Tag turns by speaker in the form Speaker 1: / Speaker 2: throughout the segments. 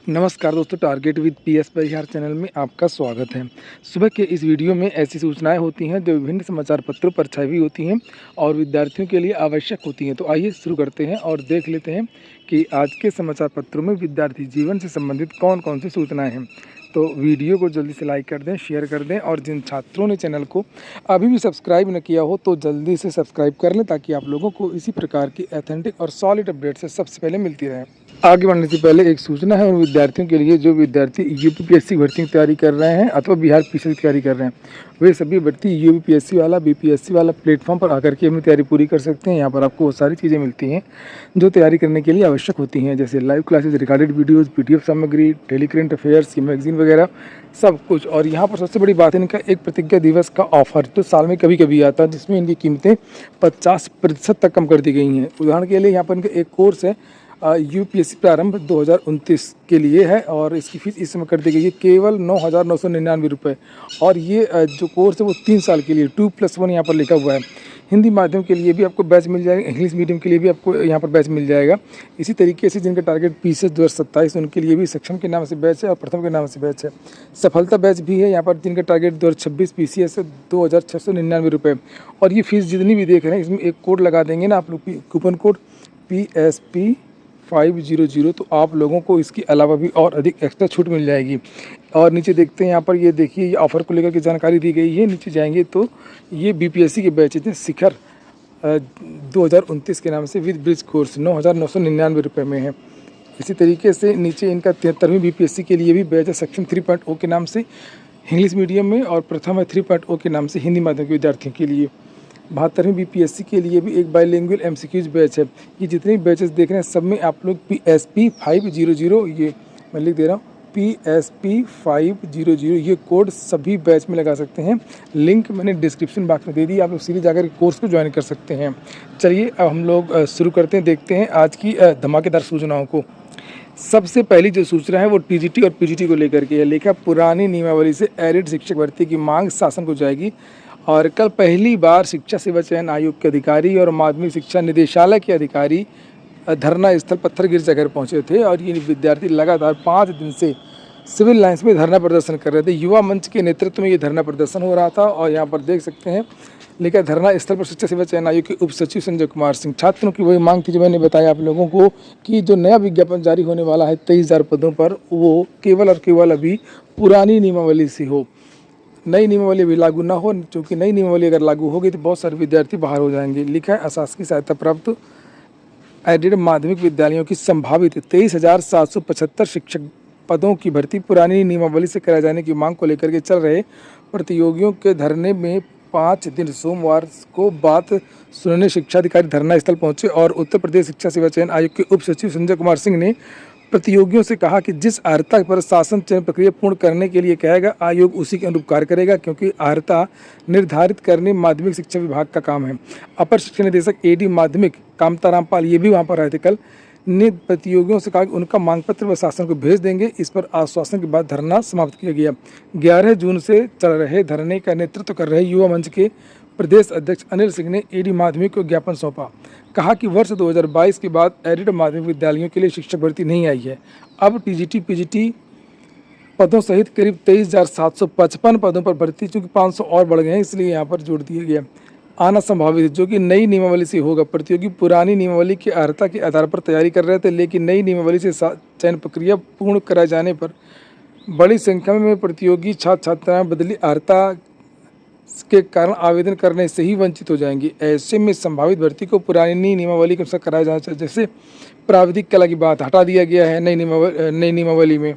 Speaker 1: नमस्कार दोस्तों, target with PS Parihar channel में आपका स्वागत है। सुबह के इस वीडियो में ऐसी सूचनाएं होती हैं जो विभिन्न समाचार पत्रों पर छपी हुई होती हैं और विद्यार्थियों के लिए आवश्यक होती हैं। तो आइए शुरू करते हैं और देख लेते हैं कि आज के समाचार पत्रों में विद्यार्थी जीवन से संबंधित कौन कौन सी सूचनाएं हैं। तो वीडियो को जल्दी से लाइक कर दें, शेयर कर दें और जिन छात्रों ने चैनल को अभी भी सब्सक्राइब न किया हो तो जल्दी से सब्सक्राइब कर लें, ताकि आप लोगों को इसी प्रकार की ऑथेंटिक और सॉलिड अपडेट से सबसे पहले मिलती रहे। आगे बढ़ने से पहले एक सूचना है उन विद्यार्थियों के लिए जो विद्यार्थी यूपीपीएससी भर्ती की तैयारी कर रहे हैं अथवा बिहार पीएससी की तैयारी कर रहे हैं। वे सभी भर्ती यूपीपीएससी वाला बीपीएससी वाला प्लेटफॉर्म पर आकर के अपनी तैयारी पूरी कर सकते हैं। यहाँ पर आपको वो सारी चीज़ें मिलती हैं जो तैयारी करने के लिए आवश्यक होती हैं, जैसे live classes, recorded videos, PDF सामग्री, डेली करंट अफेयर्स, मैगजीन वगैरह सब कुछ। और यहाँ पर सबसे बड़ी बात है इनका एक प्रतिज्ञा दिवस का ऑफर जो साल में कभी कभी आता है, जिसमें इनकी कीमतें 50% तक कम कर दी गई हैं। उदाहरण के लिए यहाँ पर इनका एक कोर्स है यूपीएससी प्रारंभ 2029 के लिए है और इसकी फीस इस समय कर दी गई है केवल 9,999 रुपये। और ये जो कोर्स है वो 3 साल के लिए 2+1 यहाँ पर लिखा हुआ है। हिंदी माध्यम के लिए भी आपको बैच मिल जाएगा, इंग्लिश मीडियम के लिए भी आपको यहाँ पर बैच मिल जाएगा। इसी तरीके से जिनका टारगेट पीसीएस 2027 उनके लिए भी सक्षम के नाम से बैच है और प्रथम के नाम से बैच है। सफलता बैच भी है यहाँ पर, जिनका टारगेट 2026 पीसीएस है 2,699 रुपये। और ये फीस जितनी भी देख रहे हैं इसमें एक कोड लगा देंगे ना आप लोग, कूपन कोड PSP 500, तो आप लोगों को इसके अलावा भी और अधिक एक्स्ट्रा छूट मिल जाएगी। और नीचे देखते हैं यहाँ पर, ये देखिए ये ऑफ़र को लेकर के जानकारी दी गई है। नीचे जाएंगे तो ये बीपीएससी के बैच हैं शिखर 2029 के नाम से विद ब्रिज कोर्स 9,999 रुपये में है। इसी तरीके से नीचे इनका 73वीं बीपीएससी के लिए भी बैच है सक्षम 3.0 के नाम से इंग्लिश मीडियम में, और प्रथम है 3.0 के नाम से हिंदी माध्यम के विद्यार्थियों के लिए। 72वीं बीपीएससी के लिए भी एक बाइलिंगुअल एमसीक्यूज बैच है। ये जितने बैचेस देख रहे हैं सब में आप लोग PSP 500, ये मैं लिख दे रहा हूँ, PSP 500 ये कोड सभी बैच में लगा सकते हैं। लिंक मैंने डिस्क्रिप्शन बॉक्स में दे दी, आप लोग सीधे जाकर कोर्स को ज्वाइन कर सकते हैं। चलिए अब हम लोग शुरू करते हैं, देखते हैं आज की धमाकेदार सूचनाओं को। सबसे पहली जो सूचना है वो टीजीटी और पीजीटी को लेकर के है। लिखा पुरानी नियमावली से एरिड शिक्षक भर्ती की मांग शासन को जाएगी। और कल पहली बार शिक्षा सेवा चयन आयोग के अधिकारी और माध्यमिक शिक्षा निदेशालय के अधिकारी धरना स्थल पत्थर गिरजा घर पहुंचे थे। और ये विद्यार्थी लगातार 5 दिन से सिविल लाइन्स में धरना प्रदर्शन कर रहे थे। युवा मंच के नेतृत्व में ये धरना प्रदर्शन हो रहा था। और यहाँ पर देख सकते हैं लेकिन धरना स्थल पर शिक्षा सेवा चयन आयोग के उप सचिव संजय कुमार सिंह। छात्रों की वही मांग थी जो मैंने बताया आप लोगों को कि जो नया विज्ञापन जारी होने वाला है 23,000 पदों पर, वो केवल और केवल अभी पुरानी नियमावली से हो, नई नियमावली अभी लागू ना हो, क्योंकि नई नियमावली अगर लागू होगी तो बहुत सारे विद्यार्थी बाहर हो जाएंगे। लिखा है अशासकीय सहायता प्राप्त एडेड माध्यमिक विद्यालयों की संभावित 23,775 शिक्षक पदों की भर्ती पुरानी नियमावली से कराए जाने की मांग को लेकर के चल रहे प्रतियोगियों के धरने में 5 दिन सोमवार को बात सुनने शिक्षा अधिकारी धरना स्थल पहुंचे। और उत्तर प्रदेश शिक्षा सेवा चयन आयोग के उप सचिव संजय कुमार सिंह ने प्रतियोगियों से कहा कि जिस अर्हता पर शासन चयन प्रक्रिया पूर्ण करने के लिए कहेगा आयोग उसी के अनुरूप कार्य करेगा, क्योंकि अर्हता निर्धारित करने माध्यमिक शिक्षा विभाग का काम है। अपर शिक्षा निदेशक AD माध्यमिक कामता रामपाल, ये भी वहाँ पर आए थे कल, ने प्रतियोगियों से कहा कि उनका मांग पत्र व शासन को भेज देंगे। इस पर आश्वासन के बाद धरना समाप्त किया गया। 11 जून से चल रहे धरने का नेतृत्व कर रहे युवा मंच के प्रदेश अध्यक्ष अनिल सिंह ने AD माध्यमिक को ज्ञापन सौंपा। कहा कि वर्ष 2022 के बाद एडेड माध्यमिक विद्यालयों के लिए शिक्षक भर्ती नहीं आई है। अब टीजीटी पीजीटी पदों सहित करीब 23,755 पदों पर भर्ती, चूँकि 500 और बढ़ गए हैं इसलिए यहाँ पर जोड़ दिया गया, आना संभावित है, जो कि नई नियमावली से होगा। प्रतियोगी पुरानी नियमावली की अर्हता के आधार पर तैयारी कर रहे थे, लेकिन नई नियमावली से चयन प्रक्रिया पूर्ण कराए जाने पर बड़ी संख्या में प्रतियोगी छात्र छात्राएँ बदली अर्हता के कारण आवेदन करने से ही वंचित हो जाएंगी। ऐसे में संभावित भर्ती को पुरानी नियमावली के अनुसार कराया जाना चाहिए। जैसे प्राविधिक कला की बात हटा दिया गया है नई नियमावली में।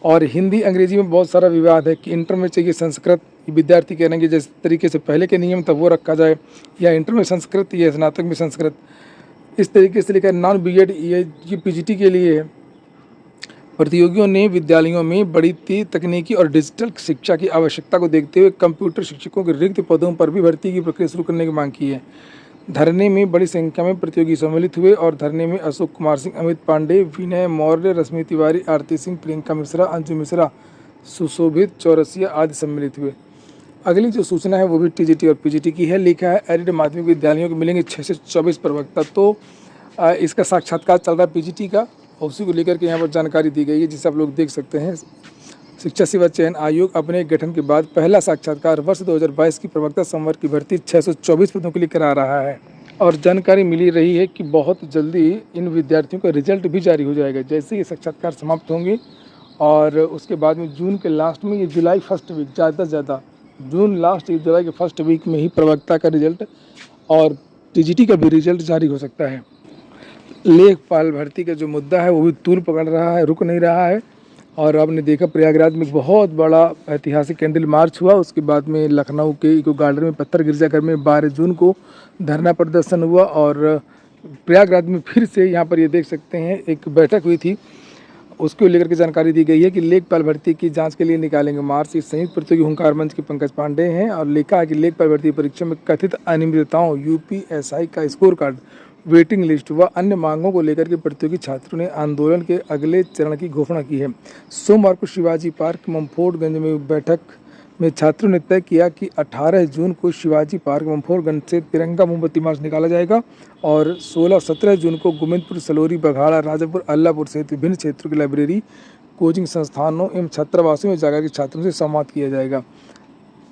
Speaker 1: और हिंदी अंग्रेजी में बहुत सारा विवाद है कि इंटर में चाहिए संस्कृत, विद्यार्थी कह रहे हैं जिस तरीके से पहले के नियम था वो रखा जाए, या इंटर में संस्कृत या स्नातक में संस्कृत, इस तरीके से लेकर नॉन बीएड ये पीजीटी के लिए है। प्रतियोगियों ने विद्यालयों में बढ़ती तकनीकी और डिजिटल शिक्षा की आवश्यकता को देखते हुए कंप्यूटर शिक्षकों के रिक्त पदों पर भी भर्ती की प्रक्रिया शुरू करने की मांग की है। धरने में बड़ी संख्या में प्रतियोगी सम्मिलित हुए और धरने में अशोक कुमार सिंह, अमित पांडे, विनय मौर्य, रश्मि तिवारी, आरती सिंह, प्रियंका मिश्रा, अंजू मिश्रा, सुशोभित चौरसिया आदि सम्मिलित हुए। अगली जो सूचना है वो भी टीजीटी और पीजीटी की है। लिखा है एडेड माध्यमिक विद्यालयों को मिलेंगे 6 से 24 प्रवक्ता। तो इसका साक्षात्कार चल रहा है पीजीटी का, और उसी को लेकर के यहाँ पर जानकारी दी गई है, जिसे आप लोग देख सकते हैं। शिक्षा सेवा चयन आयोग अपने गठन के बाद पहला साक्षात्कार वर्ष 2022 की प्रवक्ता संवर्ग की भर्ती 624 पदों के लिए करा रहा है। और जानकारी मिली रही है कि बहुत जल्दी इन विद्यार्थियों का रिजल्ट भी जारी हो जाएगा। जैसे ही साक्षात्कार समाप्त होंगे और उसके बाद में जून के लास्ट में, ये जुलाई फर्स्ट वीक, ज़्यादा से ज़्यादा जून लास्ट या जुलाई के फर्स्ट वीक में ही प्रवक्ता का रिजल्ट और टीजीटी का भी रिजल्ट जारी हो सकता है। लेखपाल भर्ती का जो मुद्दा है वो भी तूल पकड़ रहा है, रुक नहीं रहा है। और आपने देखा प्रयागराज में बहुत बड़ा ऐतिहासिक कैंडल मार्च हुआ, उसके बाद में लखनऊ के इको गार्डन में पत्थर गिरजाघर में 12 जून को धरना प्रदर्शन हुआ। और प्रयागराज में फिर से यहाँ पर ये देख सकते हैं एक बैठक हुई थी, उसको लेकर के जानकारी दी गई है कि लेखपाल भर्ती की जांच के लिए निकालेंगे मार्च। इस संयुक्त प्रतियोगी हुंकार मंच के पंकज पांडे हैं और लिखा है कि लेखपाल भर्ती परीक्षा में कथित अनियमितताओं, यूपीएसआई का स्कोर कार्ड, वेटिंग लिस्ट व अन्य मांगों को लेकर के प्रतियोगी छात्रों ने आंदोलन के अगले चरण की घोषणा की है। सोमवार को शिवाजी पार्क ममफोर्डगंज में बैठक में छात्रों ने तय किया कि 18 जून को शिवाजी पार्क ममफोर्डगंज से तिरंगा मोमबत्ती मार्च निकाला जाएगा और 16 और 17 जून को गोविंदपुर, सलोरी, बघाड़ा, राजापुर, अल्लापुर सहित विभिन्न क्षेत्रों की लाइब्रेरी, कोचिंग संस्थानों एवं छात्रावासों में जाकर के छात्रों से संवाद किया जाएगा।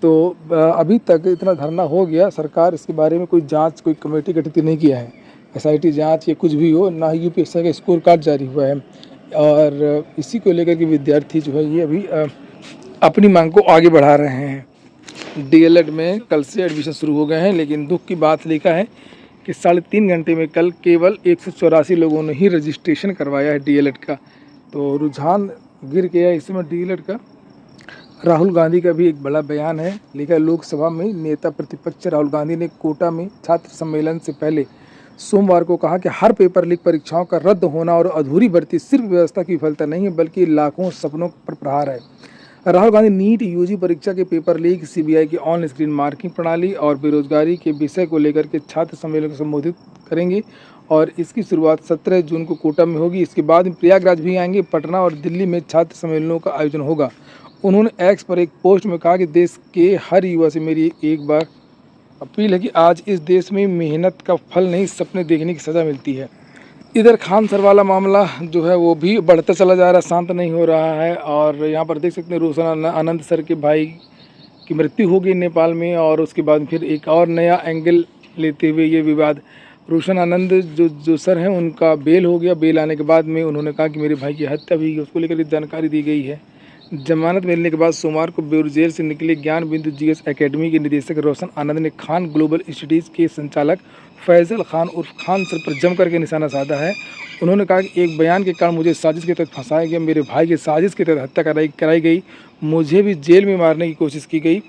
Speaker 1: तो अभी तक इतना धरना हो गया, सरकार इसके बारे में कोई जाँच, कोई कमेटी गठित नहीं किया है। SIT जांच या कुछ भी हो, ना ही यूपीएससी का स्कोर कार्ड जारी हुआ है। और इसी को लेकर के विद्यार्थी जो है ये अभी अपनी मांग को आगे बढ़ा रहे हैं। DLED में कल से एडमिशन शुरू हो गए हैं, लेकिन दुख की बात लिखा है कि 3.5 घंटे में कल केवल 184 लोगों ने ही रजिस्ट्रेशन करवाया है DLED का। तो रुझान गिर गया इसमें DLED का। राहुल गांधी का भी एक बड़ा बयान है, लिखा लोकसभा में नेता प्रतिपक्ष राहुल गांधी ने कोटा में छात्र सम्मेलन से पहले सोमवार को कहा कि हर पेपर लीक परीक्षाओं का रद्द होना और अधूरी भर्ती सिर्फ व्यवस्था की विफलता नहीं है, बल्कि लाखों सपनों पर प्रहार है। राहुल गांधी नीट UG परीक्षा के पेपर लीक, CBI की ऑन स्क्रीन मार्किंग प्रणाली और बेरोजगारी के विषय को लेकर के छात्र सम्मेलन को संबोधित करेंगे और इसकी शुरुआत 17 जून को कोटा में होगी। इसके बाद प्रयागराज भी आएंगे। पटना और दिल्ली में छात्र सम्मेलनों का आयोजन होगा। उन्होंने एक्स पर एक पोस्ट में कहा कि देश के हर युवा से मेरी एक बार अपील है कि आज इस देश में मेहनत का फल नहीं, सपने देखने की सज़ा मिलती है। इधर खान सर वाला मामला जो है वो भी बढ़ता चला जा रहा है, शांत नहीं हो रहा है। और यहाँ पर देख सकते हैं रोशन आनंद सर के भाई की मृत्यु हो गई नेपाल में, और उसके बाद फिर एक और नया एंगल लेते हुए ये विवाद। रोशन आनंद जो सर हैं उनका बेल हो गया। बेल आने के बाद में उन्होंने कहा कि मेरे भाई की हत्या हुई, उसको लेकर जानकारी दी गई है। जमानत मिलने के बाद सोमवार को बेउर जेल से निकले ज्ञान बिंदु GS एकेडमी के निदेशक रोशन आनंद ने खान ग्लोबल स्टडीज़ के संचालक फैजल खान उर्फ खान सर पर जम करके निशाना साधा है। उन्होंने कहा कि एक बयान के कारण मुझे साजिश के तहत फंसाया गया, मेरे भाई की साजिश के तहत हत्या कराई गई, मुझे भी जेल में मारने की कोशिश की गई।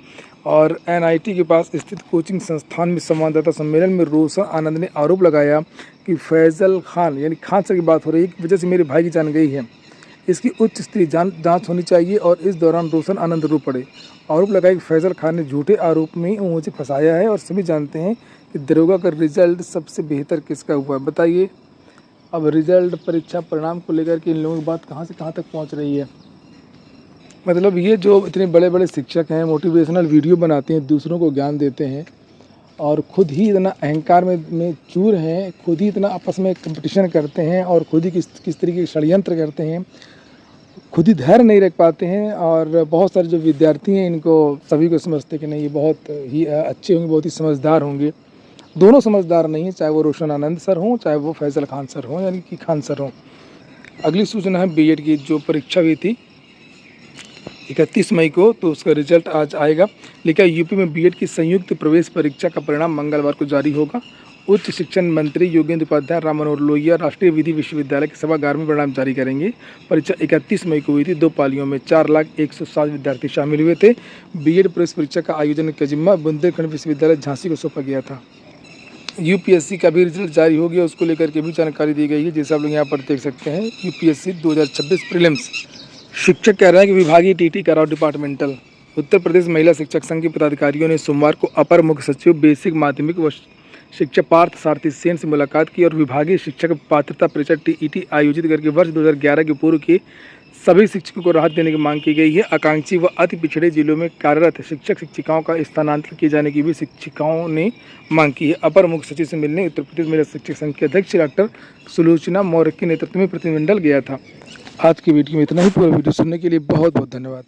Speaker 1: और NIT के पास स्थित कोचिंग संस्थान में संवाददाता सम्मेलन में रोशन आनंद ने आरोप लगाया कि फैजल खान यानी खान सर की बात हो रही है की वजह से मेरे भाई की जान गई है, इसकी उच्च स्तरीय जांच होनी चाहिए। और इस दौरान रोशन आनंद रो पड़े। आरोप लगाया कि फैजल खान ने झूठे आरोप में मुझे फंसाया है और सभी जानते हैं कि दरोगा का रिजल्ट सबसे बेहतर किसका हुआ है। बताइए अब रिजल्ट, परीक्षा परिणाम को लेकर के इन लोगों की बात कहाँ से कहाँ तक पहुँच रही है। मतलब ये जो इतने बड़े बड़े शिक्षक हैं, मोटिवेशनल वीडियो बनाते हैं, दूसरों को ज्ञान देते हैं और खुद ही इतना अहंकार में चूर हैं, खुद ही इतना आपस में कंपटीशन करते हैं और खुद ही किस तरीके के षड्यंत्र करते हैं, खुद ही धैर्य नहीं रख पाते हैं। और बहुत सारे जो विद्यार्थी हैं इनको सभी को समझते कि नहीं ये बहुत ही अच्छे होंगे, बहुत ही समझदार होंगे। दोनों समझदार नहीं है, चाहे वो रोशन आनंद सर हों, चाहे वो फैजल खान सर हों, यानी कि खान सर हों। अगली सूचना है BED की जो परीक्षा हुई थी 31 मई को, तो उसका रिजल्ट आज आएगा। लेकिन यूपी में BED की संयुक्त प्रवेश परीक्षा का परिणाम मंगलवार को जारी होगा। उच्च शिक्षण मंत्री योगेंद्र उपाध्याय, राम मनोहर लोहिया राष्ट्रीय विधि विश्वविद्यालय के सभागार में परिणाम जारी करेंगे। परीक्षा 31 मई को हुई थी। 2 पालियों में 4,01,007 विद्यार्थी शामिल हुए थे। BED प्रवेश परीक्षा का आयोजन का जिम्मा बुंदेलखंड विश्वविद्यालय झांसी को सौंपा गया था। UPSC का भी रिजल्ट जारी हो गया, उसको लेकर के भी जानकारी दी गई है, जैसे आप लोग यहाँ पर देख सकते हैं। UPSC 2026 prelims. शिक्षक कह रहे हैं कि विभागीय TT कराओ डिपार्टमेंटल। उत्तर प्रदेश महिला शिक्षक संघ के पदाधिकारियों ने सोमवार को अपर मुख्य सचिव बेसिक माध्यमिक व शिक्षा पार्थ सारथी सेन से मुलाकात की और विभागीय शिक्षक पात्रता परीक्षा TET आयोजित करके वर्ष 2011 के पूर्व के सभी शिक्षकों को राहत देने की मांग की गई है। आकांक्षी व अति पिछड़े जिलों में कार्यरत शिक्षक शिक्षिकाओं का स्थानांतरण किए जाने की भी शिक्षिकाओं ने मांग की है। अपर मुख्य सचिव से मिलने उत्तर प्रदेश महिला शिक्षक संघ के अध्यक्ष डॉक्टर सुलोचना मौर्य के नेतृत्व में प्रतिनिधिमंडल गया था। आज की वीडियो में इतना ही। पूरा वीडियो सुनने के लिए बहुत बहुत धन्यवाद।